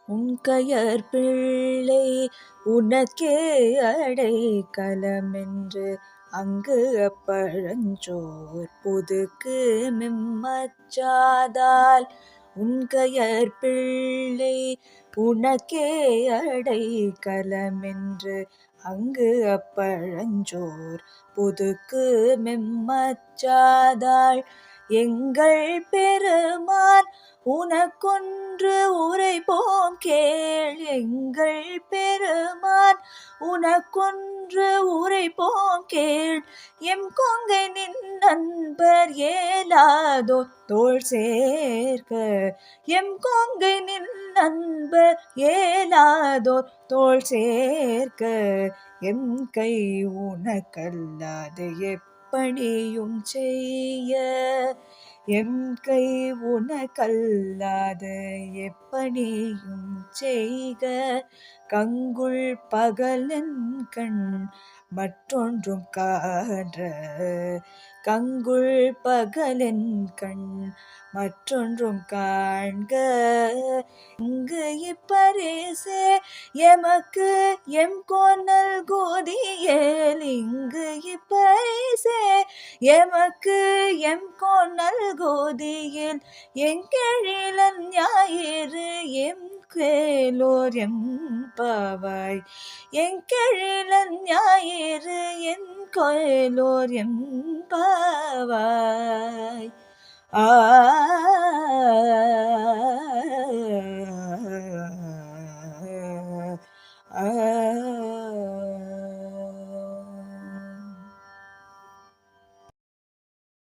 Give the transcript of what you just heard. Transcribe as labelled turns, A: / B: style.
A: உன்கையர் பிள்ளை உனக்கே அடைக்கலமென்று அங்கு அப்பழஞ்சோர் புதுக்கு மிம்மச்சாதால் உன்கையர் பிள்ளை உனக்கே அடைக்கலமென்று அங்கு அப்பழஞ்சோர் புதுக்கு மிம்மச்சாதால் எங்கள் பெருமான் உனக்கொன்று உரைப்போம் கேள். எங்கள் பெருமான் உனக்கொன்று உரைப்போம் கேள். எம் கொங்கை நின் நண்பர் ஏலாதோ தோள் சேர்க்க. எம் கொங்கை நின் நண்பர் ஏலாதோ தோள் சேர்க்க. எம் கை உனக்கல்லாது எப்பணியும் செய்ய. எம் கை உனக்கல்லாது எப்பணியும் செய்க. கங்குல் பகலென் கண் மற்றொன்றும் காண்ற. கங்குல் பகலென் கண் மற்றொன்றும் காண்க. இங்கு இப்பரிசே எமக்கு எம்கோன் நல்குதியேல். இங்கு இப்பரிசே எமக்கு எம்கோன் நல்குதியேல். எங்கெழிலன் ஞாயிறு எம் கேளோர் எம்பாவாய். எங்கெழிலன் ஞாயிறு என் கேளோர் எம்பாவாய்.